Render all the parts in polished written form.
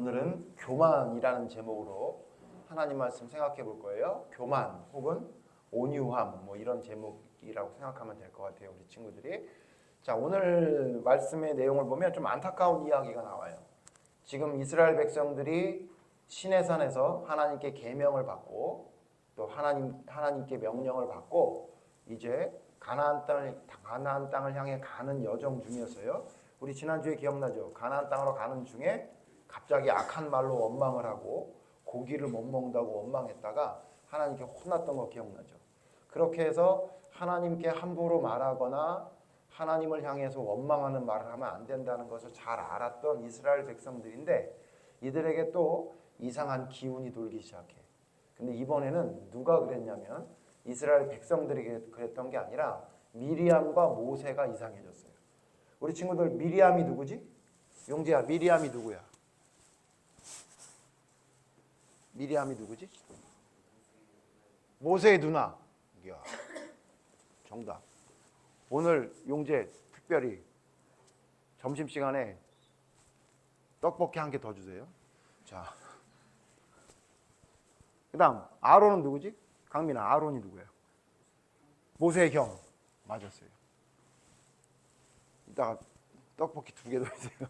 오늘은 교만이라는 제목으로 하나님 말씀 생각해 볼 거예요. 교만 혹은 온유함 뭐 이런 제목이라고 생각하면 될 것 같아요. 우리 친구들이. 자, 오늘 말씀의 내용을 보면 좀 안타까운 이야기가 나와요. 지금 이스라엘 백성들이 시내산에서 하나님께 계명을 받고 또 하나님께 명령을 받고 이제 가나안 땅을 향해 가는 여정 중이었어요. 우리 지난주에 기억나죠? 가나안 땅으로 가는 중에 갑자기 악한 말로 원망을 하고 고기를 못 먹는다고 원망했다가 하나님께 혼났던 거 기억나죠? 그렇게 해서 하나님께 함부로 말하거나 하나님을 향해서 원망하는 말을 하면 안 된다는 것을 잘 알았던 이스라엘 백성들인데 이들에게 또 이상한 기운이 돌기 시작해. 근데 이번에는 누가 그랬냐면 이스라엘 백성들이 그랬던 게 아니라 미리암과 모세가 이상해졌어요. 우리 친구들 미리암이 누구지? 용재야, 미리암이 누구야? 미리암이 누구지? 모세의 누나. 이야, 정답. 오늘 용재 특별히 점심시간에 떡볶이 한 개 더 주세요. 자, 그 다음 아론은 누구지? 강민아, 아론이 누구야? 모세의 형. 맞았어요. 이따가 떡볶이 2개 더 주세요.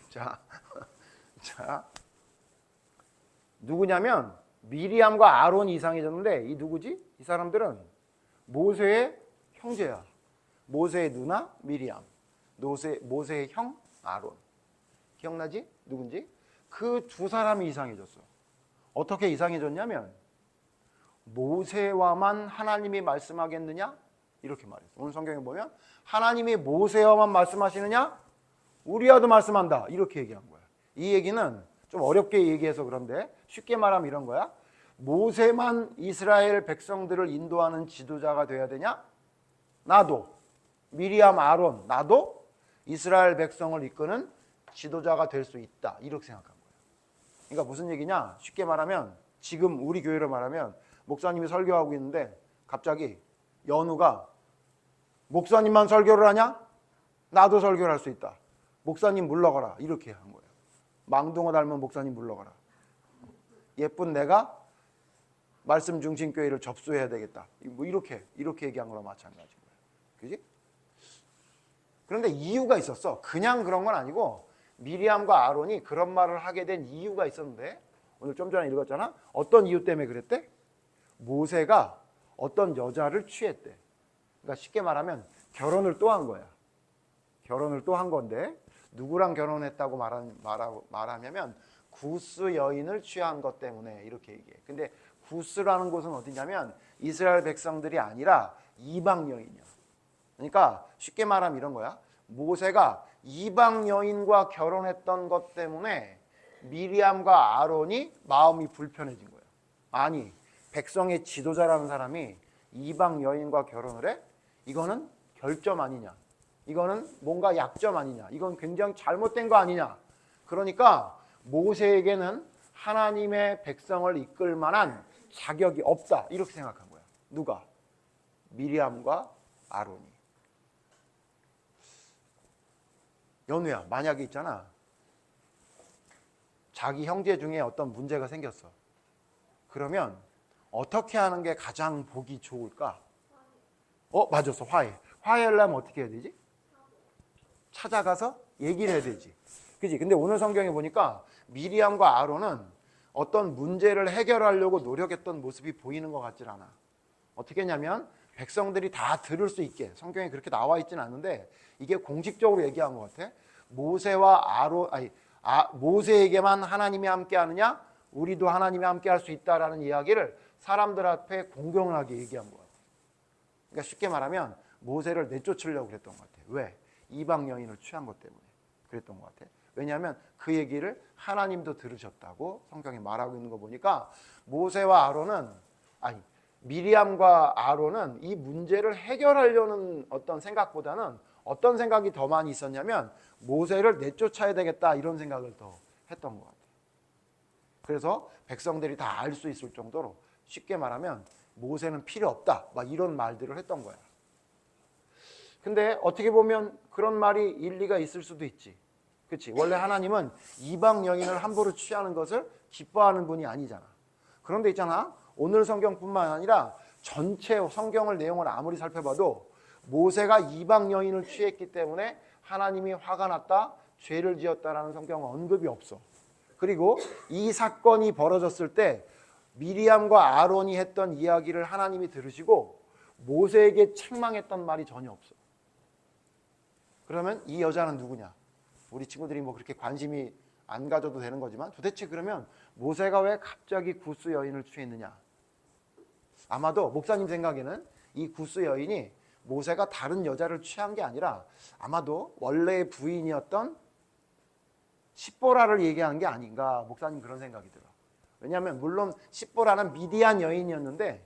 자, 누구냐면 미리암과 아론이 이상해졌는데 이 누구지? 이 사람들은 모세의 형제야. 모세의 누나 미리암, 모세의 형 아론. 기억나지? 누군지? 그 두 사람이 이상해졌어. 어떻게 이상해졌냐면 모세와만 하나님이 말씀하겠느냐? 이렇게 말했어. 오늘 성경에 보면 하나님이 모세와만 말씀하시느냐? 우리와도 말씀한다. 이렇게 얘기한 거야. 이 얘기는 좀 어렵게 얘기해서 그런데 쉽게 말하면 이런 거야. 모세만 이스라엘 백성들을 인도하는 지도자가 돼야 되냐? 나도 미리암, 아론, 나도 이스라엘 백성을 이끄는 지도자가 될 수 있다. 이렇게 생각한 거예요. 그러니까 무슨 얘기냐? 쉽게 말하면 지금 우리 교회로 말하면 목사님이 설교하고 있는데 갑자기 연우가 목사님만 설교를 하냐? 나도 설교를 할 수 있다. 목사님 물러가라. 이렇게 한 거예요. 망둥어 닮은 목사님 물러가라. 예쁜 내가 말씀 중심 교회를 접수해야 되겠다. 뭐 이렇게 얘기한 거랑 마찬가지인 거예요. 그지? 그런데 이유가 있었어. 그냥 그런 건 아니고 미리암과 아론이 그런 말을 하게 된 이유가 있었는데 오늘 좀 전에 읽었잖아. 어떤 이유 때문에 그랬대? 모세가 어떤 여자를 취했대. 그러니까 쉽게 말하면 결혼을 또 한 거야. 결혼을 또 한 건데 누구랑 결혼했다고 말하냐면 구스 여인을 취한 것 때문에 이렇게 얘기해. 근데 구스라는 곳은 어디냐면 이스라엘 백성들이 아니라 이방 여인이야. 그러니까 쉽게 말하면 이런 거야. 모세가 이방 여인과 결혼했던 것 때문에 미리암과 아론이 마음이 불편해진 거야. 아니, 백성의 지도자라는 사람이 이방 여인과 결혼을 해? 이거는 결점 아니냐? 이거는 뭔가 약점 아니냐? 이건 굉장히 잘못된 거 아니냐? 그러니까 모세에게는 하나님의 백성을 이끌 만한 자격이 없다. 이렇게 생각한 거야. 누가? 미리암과 아론이. 연우야, 만약에 있잖아. 자기 형제 중에 어떤 문제가 생겼어. 그러면 어떻게 하는 게 가장 보기 좋을까? 맞았어. 화해. 화해하려면 어떻게 해야 되지? 찾아가서 얘기를 해야 되지. 그지? 근데 오늘 성경에 보니까 미리암과 아론은 어떤 문제를 해결하려고 노력했던 모습이 보이는 것 같질 않아. 어떻게 했냐면 백성들이 다 들을 수 있게 성경에 그렇게 나와 있지는 않는데 이게 공식적으로 얘기한 것 같아. 모세에게만 하나님이 함께하느냐? 우리도 하나님이 함께할 수 있다라는 이야기를 사람들 앞에 공경하게 얘기한 것 같아. 그러니까 쉽게 말하면 모세를 내쫓으려고 그랬던 것 같아. 왜? 이방 여인을 취한 것 때문에 그랬던 것 같아. 왜냐하면 그 얘기를 하나님도 들으셨다고 성경이 말하고 있는 거 보니까 미리암과 아론은 이 문제를 해결하려는 어떤 생각보다는 어떤 생각이 더 많이 있었냐면 모세를 내쫓아야 되겠다 이런 생각을 더 했던 것 같아요. 그래서 백성들이 다 알 수 있을 정도로 쉽게 말하면 모세는 필요 없다 막 이런 말들을 했던 거야. 근데 어떻게 보면 그런 말이 일리가 있을 수도 있지. 그렇지? 원래 하나님은 이방 여인을 함부로 취하는 것을 기뻐하는 분이 아니잖아. 그런데 있잖아, 오늘 성경뿐만 아니라 전체 성경을 내용을 아무리 살펴봐도 모세가 이방 여인을 취했기 때문에 하나님이 화가 났다, 죄를 지었다라는 성경 언급이 없어. 그리고 이 사건이 벌어졌을 때 미리암과 아론이 했던 이야기를 하나님이 들으시고 모세에게 책망했던 말이 전혀 없어. 그러면 이 여자는 누구냐? 우리 친구들이 뭐 그렇게 관심이 안 가져도 되는 거지만 도대체 그러면 모세가 왜 갑자기 구스 여인을 취했느냐? 아마도 목사님 생각에는 이 구스 여인이 모세가 다른 여자를 취한 게 아니라 아마도 원래의 부인이었던 십보라를 얘기하는 게 아닌가, 목사님 그런 생각이 들어. 왜냐하면 물론 십보라는 미디안 여인이었는데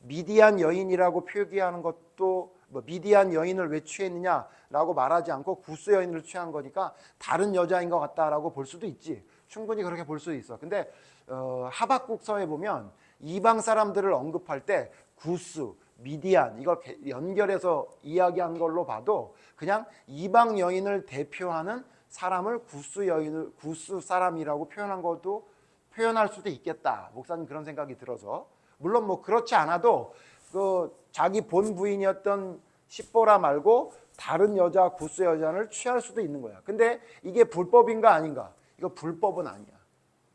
미디안 여인이라고 표기하는 것도 뭐 미디안 여인을 왜 취했느냐라고 말하지 않고 구스 여인을 취한 거니까 다른 여자인 것 같다라고 볼 수도 있지. 충분히 그렇게 볼 수도 있어. 근데 하박국서에 보면 이방 사람들을 언급할 때 구스, 미디안 이걸 연결해서 이야기한 걸로 봐도 그냥 이방 여인을 대표하는 사람을 구스 사람이라고 표현한 것도 표현할 수도 있겠다. 목사님 그런 생각이 들어서 물론 뭐 그렇지 않아도 그 자기 본 부인이었던 십보라 말고 다른 여자 구스 여자를 취할 수도 있는 거야. 근데 이게 불법인가 아닌가? 이거 불법은 아니야.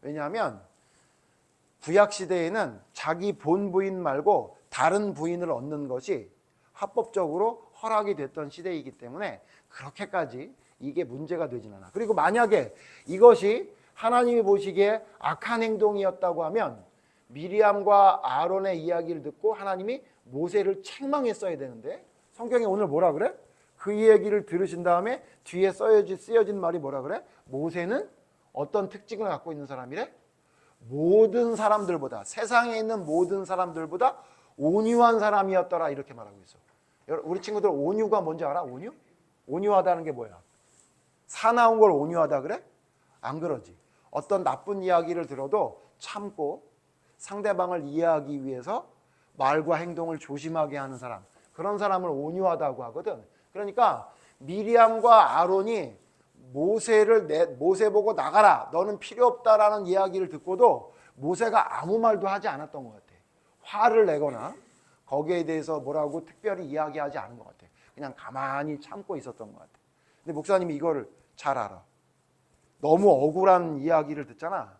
왜냐하면 구약 시대에는 자기 본 부인 말고 다른 부인을 얻는 것이 합법적으로 허락이 됐던 시대이기 때문에 그렇게까지 이게 문제가 되진 않아. 그리고 만약에 이것이 하나님이 보시기에 악한 행동이었다고 하면 미리암과 아론의 이야기를 듣고 하나님이 모세를 책망했어야 되는데 성경에 오늘 뭐라 그래? 그 얘기를 들으신 다음에 뒤에 쓰여진 말이 뭐라 그래? 모세는 어떤 특징을 갖고 있는 사람이래? 모든 사람들보다, 세상에 있는 모든 사람들보다 온유한 사람이었더라, 이렇게 말하고 있어. 우리 친구들 온유가 뭔지 알아? 온유? 온유하다는 게 뭐야? 사나운 걸 온유하다 그래? 안 그러지. 어떤 나쁜 이야기를 들어도 참고 상대방을 이해하기 위해서 말과 행동을 조심하게 하는 사람, 그런 사람을 온유하다고 하거든. 그러니까 미리암과 아론이 모세 보고 나가라, 너는 필요 없다라는 이야기를 듣고도 모세가 아무 말도 하지 않았던 것 같아. 화를 내거나 거기에 대해서 뭐라고 특별히 이야기하지 않은 것 같아. 그냥 가만히 참고 있었던 것 같아. 근데 목사님이 이거를 잘 알아. 너무 억울한 이야기를 듣잖아.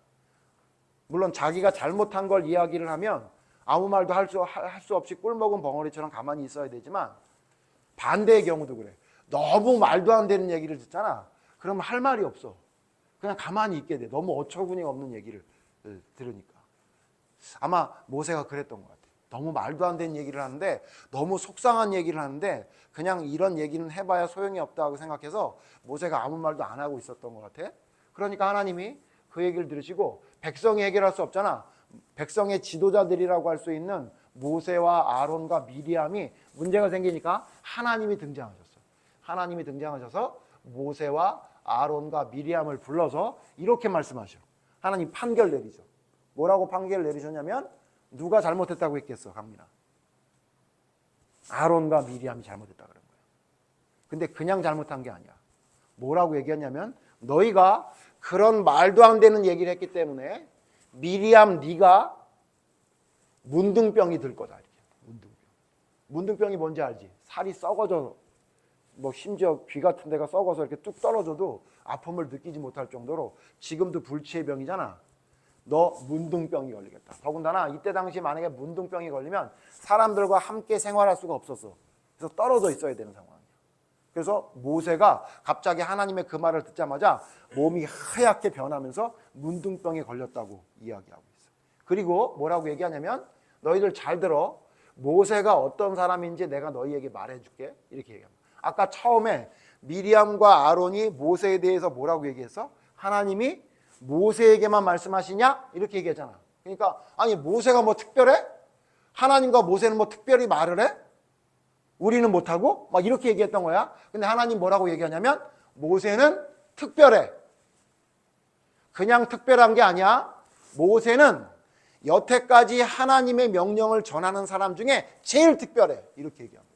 물론 자기가 잘못한 걸 이야기를 하면 아무 말도 할 수 없이 꿀먹은 벙어리처럼 가만히 있어야 되지만 반대의 경우도 그래. 너무 말도 안 되는 얘기를 듣잖아. 그러면 할 말이 없어. 그냥 가만히 있게 돼. 너무 어처구니가 없는 얘기를 들으니까. 아마 모세가 그랬던 것 같아. 너무 말도 안 되는 얘기를 하는데, 너무 속상한 얘기를 하는데 그냥 이런 얘기는 해봐야 소용이 없다고 생각해서 모세가 아무 말도 안 하고 있었던 것 같아. 그러니까 하나님이 그 얘기를 들으시고, 백성이 해결할 수 없잖아. 백성의 지도자들이라고 할 수 있는 모세와 아론과 미리암이 문제가 생기니까 하나님이 등장하셨어. 하나님이 등장하셔서 모세와 아론과 미리암을 불러서 이렇게 말씀하셔. 하나님 판결 내리죠. 뭐라고 판결 내리셨냐면, 누가 잘못했다고 했겠어, 강민아? 아론과 미리암이 잘못했다 그런 거야. 근데 그냥 잘못한 게 아니야. 뭐라고 얘기했냐면, 너희가 그런 말도 안 되는 얘기를 했기 때문에 미리암 네가 문둥병이 들 거다. 이렇게. 문둥병이 뭔지 알지? 살이 썩어져, 뭐 심지어 귀 같은 데가 썩어서 이렇게 뚝 떨어져도 아픔을 느끼지 못할 정도로 지금도 불치의 병이잖아. 너 문둥병이 걸리겠다. 더군다나 이때 당시 만약에 문둥병이 걸리면 사람들과 함께 생활할 수가 없었어. 그래서 떨어져 있어야 되는 상황이야. 그래서 모세가 갑자기 하나님의 그 말을 듣자마자 몸이 하얗게 변하면서 문둥병에 걸렸다고 이야기하고 있어. 그리고 뭐라고 얘기하냐면, 너희들 잘 들어. 모세가 어떤 사람인지 내가 너희에게 말해줄게. 이렇게 얘기합니다. 아까 처음에 미리암과 아론이 모세에 대해서 뭐라고 얘기했어? 하나님이 모세에게만 말씀하시냐? 이렇게 얘기하잖아. 그러니까 아니 모세가 뭐 특별해? 하나님과 모세는 뭐 특별히 말을 해? 우리는 못하고? 막 이렇게 얘기했던 거야. 근데 하나님 뭐라고 얘기하냐면, 모세는 특별해. 그냥 특별한 게 아니야. 모세는 여태까지 하나님의 명령을 전하는 사람 중에 제일 특별해. 이렇게 얘기합니다.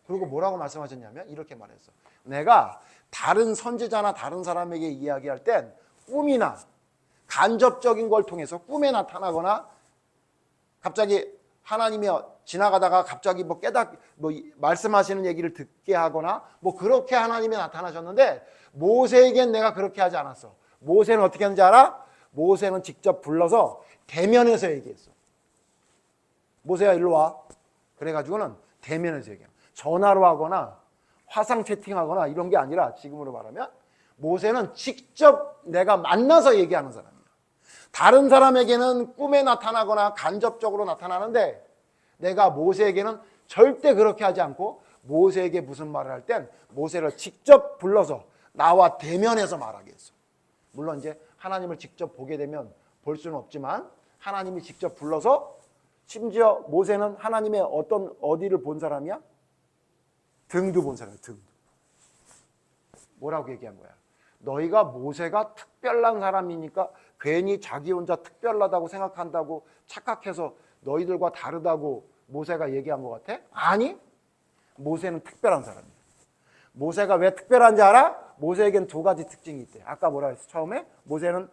그리고 뭐라고 말씀하셨냐면 이렇게 말했어. 내가 다른 선지자나 다른 사람에게 이야기할 땐 꿈이나 간접적인 걸 통해서 꿈에 나타나거나 갑자기 하나님이 지나가다가 갑자기 뭐 말씀하시는 얘기를 듣게 하거나 뭐 그렇게 하나님이 나타나셨는데 모세에겐 내가 그렇게 하지 않았어. 모세는 어떻게 하는지 알아? 모세는 직접 불러서 대면에서 얘기했어. 모세야 일로 와. 그래가지고는 대면에서 얘기해. 전화로 하거나 화상 채팅하거나 이런 게 아니라 지금으로 말하면 모세는 직접 내가 만나서 얘기하는 사람이야. 다른 사람에게는 꿈에 나타나거나 간접적으로 나타나는데 내가 모세에게는 절대 그렇게 하지 않고 모세에게 무슨 말을 할 땐 모세를 직접 불러서 나와 대면해서 말하게 했어. 물론 이제 하나님을 직접 보게 되면 볼 수는 없지만 하나님이 직접 불러서 심지어 모세는 하나님의 어디를 본 사람이야? 등도 본 사람이야. 등도. 뭐라고 얘기한 거야? 너희가 모세가 특별한 사람이니까 괜히 자기 혼자 특별하다고 생각한다고 착각해서 너희들과 다르다고 모세가 얘기한 것 같아? 아니, 모세는 특별한 사람이야. 모세가 왜 특별한지 알아? 모세에겐 두 가지 특징이 있대. 아까 뭐라 했어? 처음에 모세는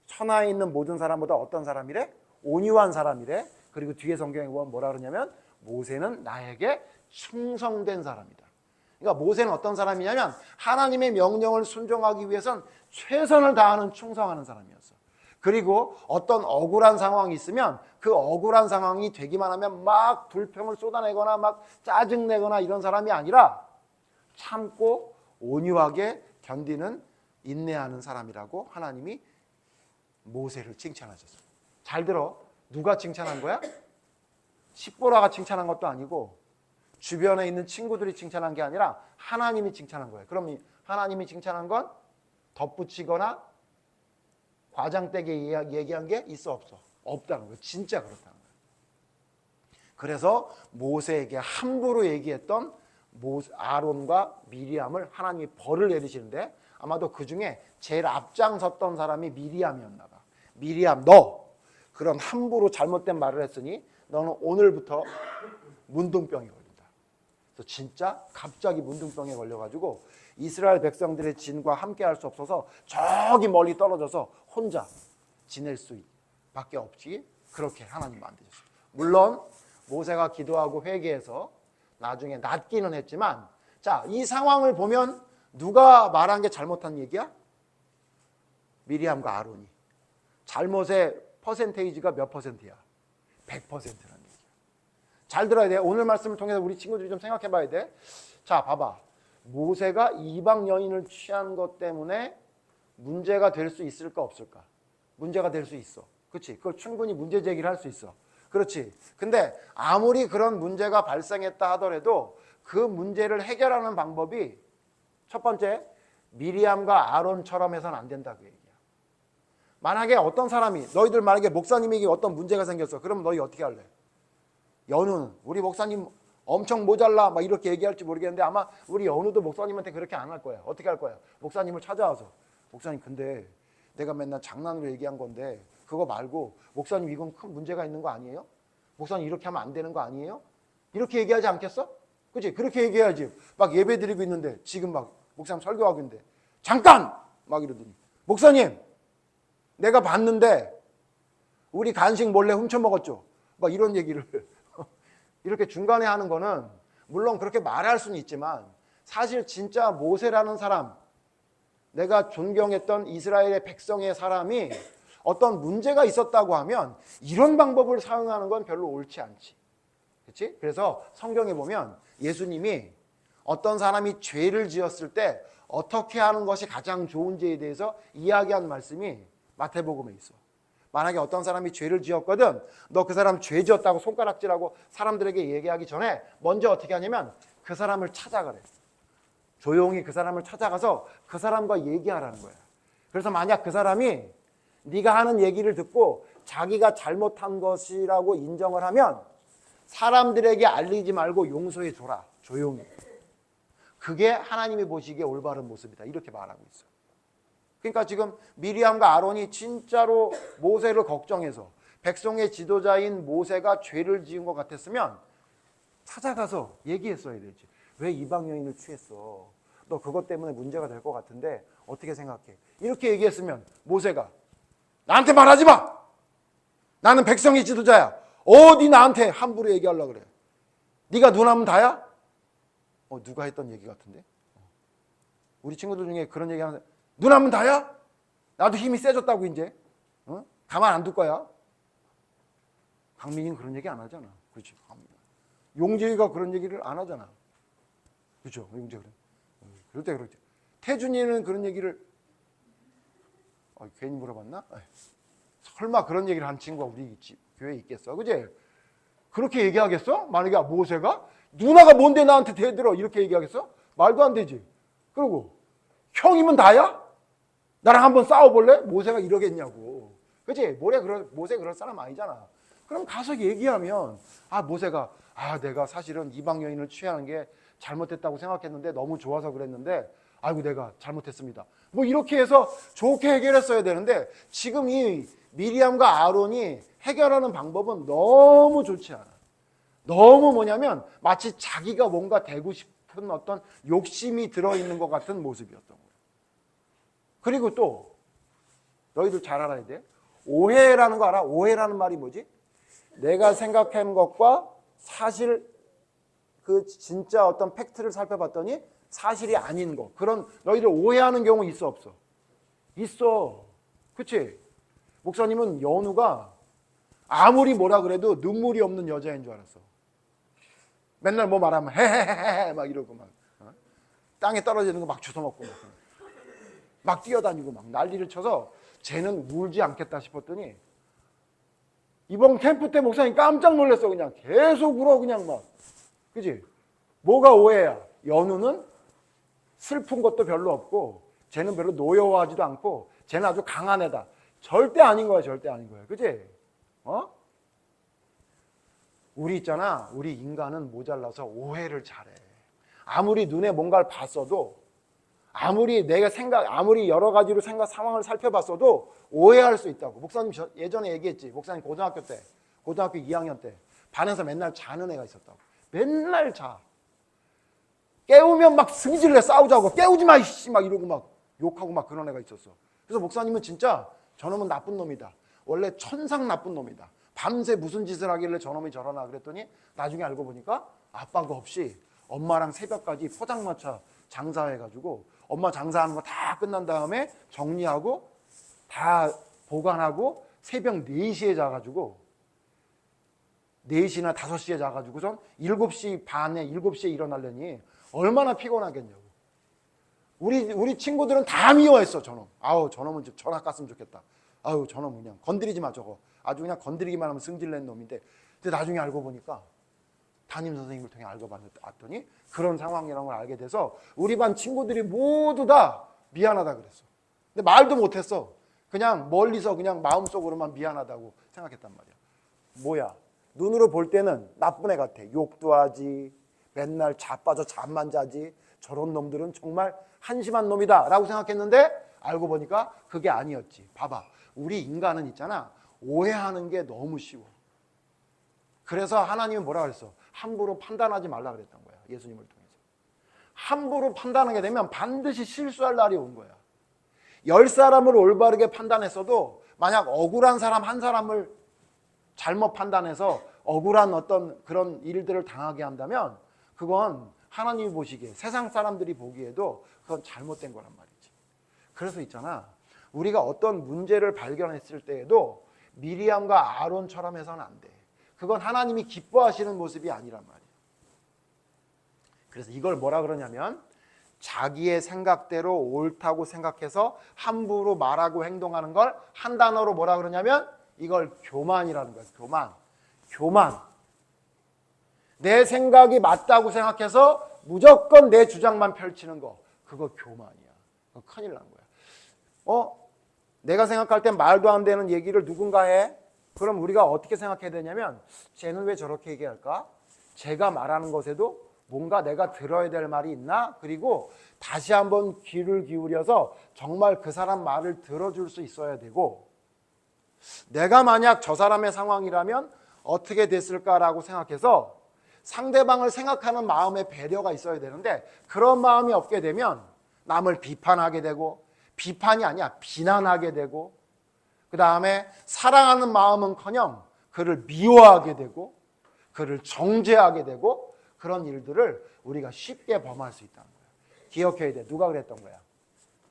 천하에 있는 모든 사람보다 어떤 사람이래? 온유한 사람이래. 그리고 뒤에 성경에 보면 뭐라 그러냐면 모세는 나에게 충성된 사람이다. 그러니까 모세는 어떤 사람이냐면 하나님의 명령을 순종하기 위해선 최선을 다하는 충성하는 사람이었어. 그리고 어떤 억울한 상황이 있으면 그 억울한 상황이 되기만 하면 막 불평을 쏟아내거나 막 짜증내거나 이런 사람이 아니라 참고 온유하게 견디는 인내하는 사람이라고 하나님이 모세를 칭찬하셨어요. 잘 들어. 누가 칭찬한 거야? 십보라가 칭찬한 것도 아니고 주변에 있는 친구들이 칭찬한 게 아니라 하나님이 칭찬한 거예요. 그럼 하나님이 칭찬한 건 덧붙이거나 과장되게 얘기한 게 있어 없어? 없다는 거예요. 진짜 그렇다는 거예요. 그래서 모세에게 함부로 얘기했던 아론과 미리암을 하나님이 벌을 내리시는데 아마도 그 중에 제일 앞장섰던 사람이 미리암이었나 봐. 미리암 너 그런 함부로 잘못된 말을 했으니 너는 오늘부터 문둥병이 걸린다. 그래서 진짜 갑자기 문둥병에 걸려가지고 이스라엘 백성들의 진과 함께 할 수 없어서 저기 멀리 떨어져서 혼자 지낼 수밖에 없지. 그렇게 하나님 만드셨어요. 물론 모세가 기도하고 회개해서 나중에 낫기는 했지만 자, 이 상황을 보면 누가 말한 게 잘못한 얘기야? 미리암과 아론이. 잘못의 퍼센테이지가 몇 퍼센트야? 100%라는 얘기야. 잘 들어야 돼. 오늘 말씀을 통해서 우리 친구들이 좀 생각해 봐야 돼. 자, 봐봐. 모세가 이방 여인을 취한 것 때문에 문제가 될 수 있을까 없을까? 문제가 될 수 있어. 그렇지? 그걸 충분히 문제 제기를 할 수 있어. 그렇지? 근데 아무리 그런 문제가 발생했다 하더라도 그 문제를 해결하는 방법이 첫 번째, 미리암과 아론처럼 해서는 안 된다 그 얘기야. 만약에 어떤 사람이 너희들 만약에 목사님에게 어떤 문제가 생겼어. 그럼 너희 어떻게 할래? 연우는 우리 목사님 엄청 모자라 막 이렇게 얘기할지 모르겠는데 아마 우리 연우도 목사님한테 그렇게 안 할 거야. 어떻게 할 거야? 목사님을 찾아와서 목사님 근데 내가 맨날 장난으로 얘기한 건데 그거 말고 목사님 이건 큰 문제가 있는 거 아니에요? 목사님 이렇게 하면 안 되는 거 아니에요? 이렇게 얘기하지 않겠어? 그치? 그렇게 얘기해야지. 막 예배 드리고 있는데 지금 막 목사님 설교하고 있는데 잠깐! 막 이러더니 목사님 내가 봤는데 우리 간식 몰래 훔쳐 먹었죠. 막 이런 얘기를 이렇게 중간에 하는 거는 물론 그렇게 말할 수는 있지만 사실 진짜 모세라는 사람, 내가 존경했던 이스라엘의 백성의 사람이 어떤 문제가 있었다고 하면 이런 방법을 사용하는 건 별로 옳지 않지. 그렇지? 그래서 성경에 보면 예수님이 어떤 사람이 죄를 지었을 때 어떻게 하는 것이 가장 좋은지에 대해서 이야기한 말씀이 마태복음에 있어. 만약에 어떤 사람이 죄를 지었거든 너 그 사람 죄 지었다고 손가락질하고 사람들에게 얘기하기 전에 먼저 어떻게 하냐면 그 사람을 찾아가래. 조용히 그 사람을 찾아가서 그 사람과 얘기하라는 거야. 그래서 만약 그 사람이 네가 하는 얘기를 듣고 자기가 잘못한 것이라고 인정을 하면 사람들에게 알리지 말고 용서해 줘라. 조용히. 그게 하나님이 보시기에 올바른 모습이다. 이렇게 말하고 있어. 그러니까 지금 미리암과 아론이 진짜로 모세를 걱정해서 백성의 지도자인 모세가 죄를 지은 것 같았으면 찾아가서 얘기했어야 되지. 왜 이방 여인을 취했어? 너 그것 때문에 문제가 될 것 같은데 어떻게 생각해? 이렇게 얘기했으면 모세가 나한테 말하지 마! 나는 백성의 지도자야. 어디 나한테 함부로 얘기하려고 그래? 네가 눈하면 다야? 누가 했던 얘기 같은데? 우리 친구들 중에 그런 얘기 하는데 눈하면 다야? 나도 힘이 세졌다고 이제. 가만 안 둘 거야. 강민이는 그런 얘기 안 하잖아. 그렇지. 용재이가 그런 얘기를 안 하잖아. 그렇죠. 용재 그래. 그럴 때 그렇지. 태준이는 그런 얘기를 괜히 물어봤나? 설마 그런 얘기를 한 친구가 우리 교회에 있겠어? 그지? 그렇게 얘기하겠어? 만약에 모세가 누나가 뭔데 나한테 대들어 이렇게 얘기하겠어? 말도 안 되지. 그리고 형이면 다야? 나랑 한번 싸워볼래? 모세가 이러겠냐고. 그치? 모세 그럴 사람 아니잖아. 그럼 가서 얘기하면 모세가 내가 사실은 이방 여인을 취하는 게 잘못됐다고 생각했는데 너무 좋아서 그랬는데 아이고 내가 잘못했습니다. 뭐 이렇게 해서 좋게 해결했어야 되는데 지금 이 미리암과 아론이 해결하는 방법은 너무 좋지 않아. 너무 뭐냐면 마치 자기가 뭔가 되고 싶은 어떤 욕심이 들어있는 것 같은 모습이었던 거예요. 그리고 또 너희들 잘 알아야 돼. 오해라는 거 알아? 오해라는 말이 뭐지? 내가 생각한 것과 사실 그 진짜 어떤 팩트를 살펴봤더니 사실이 아닌 거. 그런 너희들 오해하는 경우 있어 없어? 있어. 그치? 목사님은 연우가 아무리 뭐라 그래도 눈물이 없는 여자인 줄 알았어. 맨날 뭐 말하면 헤헤헤헤 막 이러고 막 땅에 떨어지는 거 막 주워먹고 막 뛰어다니고 막 난리를 쳐서 쟤는 울지 않겠다 싶었더니 이번 캠프 때 목사님 깜짝 놀랐어. 그냥 계속 울어 그냥 막. 그치? 뭐가 오해야? 연우는 슬픈 것도 별로 없고 쟤는 별로 노여워하지도 않고 쟤는 아주 강한 애다. 절대 아닌 거야. 절대 아닌 거야. 그치? 우리 있잖아. 우리 인간은 모자라서 오해를 잘해. 아무리 눈에 뭔가를 봤어도 아무리 아무리 여러 가지로 상황을 살펴봤어도 오해할 수 있다고. 목사님 예전에 얘기했지. 목사님 고등학교 2학년 때 반에서 맨날 자는 애가 있었다고. 맨날 자. 깨우면 막 승질내 싸우자고. 깨우지 마 이씨 막 이러고 막 욕하고 막 그런 애가 있었어. 그래서 목사님은 진짜 저놈은 나쁜 놈이다. 원래 천상 나쁜 놈이다. 밤새 무슨 짓을 하길래 저놈이 저러나 그랬더니 나중에 알고 보니까 아빠가 없이 엄마랑 새벽까지 포장마차 장사해가지고 엄마 장사하는 거 다 끝난 다음에 정리하고 다 보관하고 새벽 4시에 자가지고 4시나 5시에 자가지고선 7시 반에 7시에 일어나려니 얼마나 피곤하겠냐고. 우리 친구들은 다 미워했어 저놈. 저놈은 좀 전학 갔으면 좋겠다. 저놈 그냥 건드리지 마 저거. 아주 그냥 건드리기만 하면 승질낸 놈인데. 근데 나중에 알고 보니까 담임 선생님을 통해 알고 봤더니 그런 상황이라는 걸 알게 돼서 우리 반 친구들이 모두 다 미안하다 그랬어. 근데 말도 못했어. 그냥 멀리서 그냥 마음속으로만 미안하다고 생각했단 말이야. 뭐야? 눈으로 볼 때는 나쁜 애 같아. 욕도 하지. 맨날 자빠져 잠만 자지. 저런 놈들은 정말 한심한 놈이다 라고 생각했는데 알고 보니까 그게 아니었지. 봐봐. 우리 인간은 있잖아. 오해하는 게 너무 쉬워. 그래서 하나님은 뭐라 그랬어? 함부로 판단하지 말라 그랬던 거야. 예수님을 통해서. 함부로 판단하게 되면 반드시 실수할 날이 온 거야. 10사람을 올바르게 판단했어도 만약 억울한 사람 한 사람을 잘못 판단해서 억울한 어떤 그런 일들을 당하게 한다면 그건 하나님이 보시기에 세상 사람들이 보기에도 그건 잘못된 거란 말이지. 그래서 있잖아. 우리가 어떤 문제를 발견했을 때에도 미리암과 아론처럼 해서는 안 돼. 그건 하나님이 기뻐하시는 모습이 아니란 말이야. 그래서 이걸 뭐라 그러냐면 자기의 생각대로 옳다고 생각해서 함부로 말하고 행동하는 걸 한 단어로 뭐라 그러냐면 이걸 교만이라는 거야. 교만. 내 생각이 맞다고 생각해서 무조건 내 주장만 펼치는 거. 그거 교만이야. 그거 큰일 난 거야. 내가 생각할 땐 말도 안 되는 얘기를 누군가 해. 그럼 우리가 어떻게 생각해야 되냐면 쟤는 왜 저렇게 얘기할까? 제가 말하는 것에도 뭔가 내가 들어야 될 말이 있나? 그리고 다시 한번 귀를 기울여서 정말 그 사람 말을 들어줄 수 있어야 되고 내가 만약 저 사람의 상황이라면 어떻게 됐을까라고 생각해서 상대방을 생각하는 마음의 배려가 있어야 되는데 그런 마음이 없게 되면 남을 비판하게 되고 비판이 아니야 비난하게 되고 그 다음에 사랑하는 마음은커녕 그를 미워하게 되고 그를 정죄하게 되고 그런 일들을 우리가 쉽게 범할 수 있다는 거야. 기억해야 돼. 누가 그랬던 거야?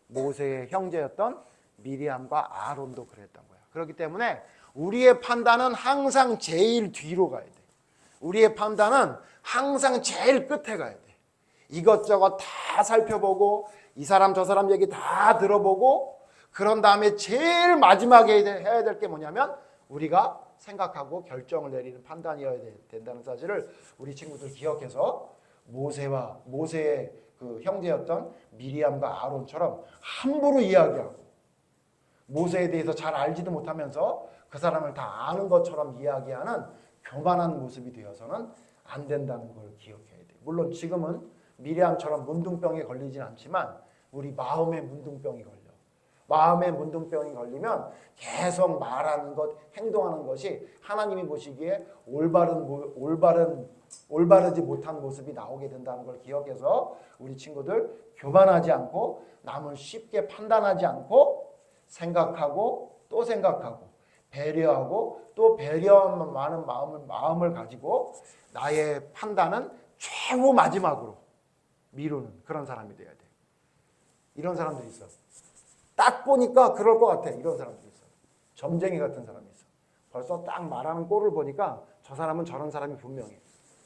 모세의 형제였던 미리암과 아론도 그랬던 거야. 그렇기 때문에 우리의 판단은 항상 제일 뒤로 가야 돼. 우리의 판단은 항상 제일 끝에 가야 돼. 이것저것 다 살펴보고 이 사람 저 사람 얘기 다 들어보고 그런 다음에 제일 마지막에 해야 될 게 뭐냐면 우리가 생각하고 결정을 내리는 판단이어야 된다는 사실을 우리 친구들 기억해서 모세의 그 형제였던 미리암과 아론처럼 함부로 이야기하고 모세에 대해서 잘 알지도 못하면서 그 사람을 다 아는 것처럼 이야기하는 교만한 모습이 되어서는 안 된다는 걸 기억해야 돼요. 물론 지금은 미리암처럼 문둥병에 걸리진 않지만 우리 마음의 문둥병이 걸려. 마음의 문둥병이 걸리면 계속 말하는 것, 행동하는 것이 하나님이 보시기에 올바르지 못한 모습이 나오게 된다는 걸 기억해서 우리 친구들 교만하지 않고 남을 쉽게 판단하지 않고 생각하고 또 생각하고 배려하고 또 배려하는 마음을 가지고 나의 판단은 최후 마지막으로 미루는 그런 사람이 돼야 돼. 이런 사람들이 있어. 딱 보니까 그럴 것 같아. 이런 사람들이 있어. 점쟁이 같은 사람이 있어. 벌써 딱 말하는 꼴을 보니까 저 사람은 저런 사람이 분명해.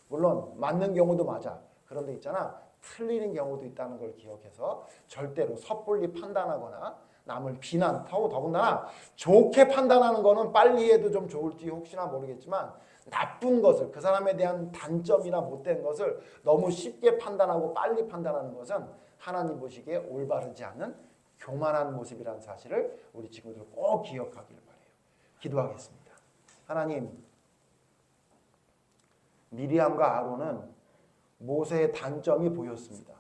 물론 맞는 경우도 맞아. 그런데 있잖아. 틀리는 경우도 있다는 걸 기억해서 절대로 섣불리 판단하거나 남을 비난, 더군다나 좋게 판단하는 거는 빨리 해도 좀 좋을지 혹시나 모르겠지만 나쁜 것을, 그 사람에 대한 단점이나 못된 것을 너무 쉽게 판단하고 빨리 판단하는 것은 하나님 보시기에 올바르지 않은 교만한 모습이라는 사실을 우리 친구들 꼭 기억하기를 바라요. 기도하겠습니다. 하나님, 미리암과 아론은 모세의 단점이 보였습니다.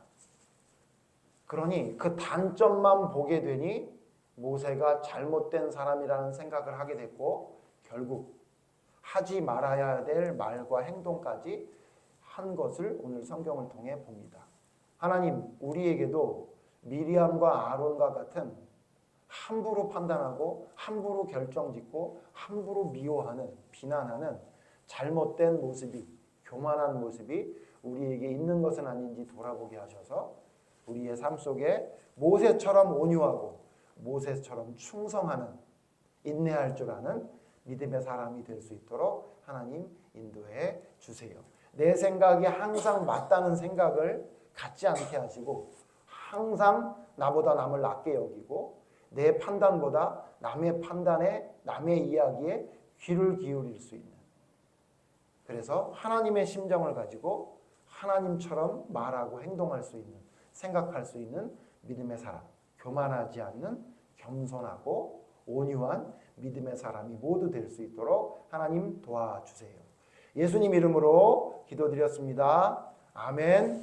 그러니 그 단점만 보게 되니 모세가 잘못된 사람이라는 생각을 하게 됐고 결국 하지 말아야 될 말과 행동까지 한 것을 오늘 성경을 통해 봅니다. 하나님, 우리에게도 미리암과 아론과 같은 함부로 판단하고 함부로 결정짓고 함부로 미워하는 비난하는 잘못된 모습이 교만한 모습이 우리에게 있는 것은 아닌지 돌아보게 하셔서 우리의 삶 속에 모세처럼 온유하고 모세처럼 충성하는 인내할 줄 아는 믿음의 사람이 될 수 있도록 하나님 인도해 주세요. 내 생각이 항상 맞다는 생각을 갖지 않게 하시고 항상 나보다 남을 낮게 여기고 내 판단보다 남의 판단에 남의 이야기에 귀를 기울일 수 있는 그래서 하나님의 심정을 가지고 하나님처럼 말하고 행동할 수 있는 생각할 수 있는 믿음의 사람 교만하지 않는 겸손하고 온유한 믿음의 사람이 모두 될 수 있도록 하나님 도와주세요. 예수님 이름으로 기도드렸습니다. 아멘.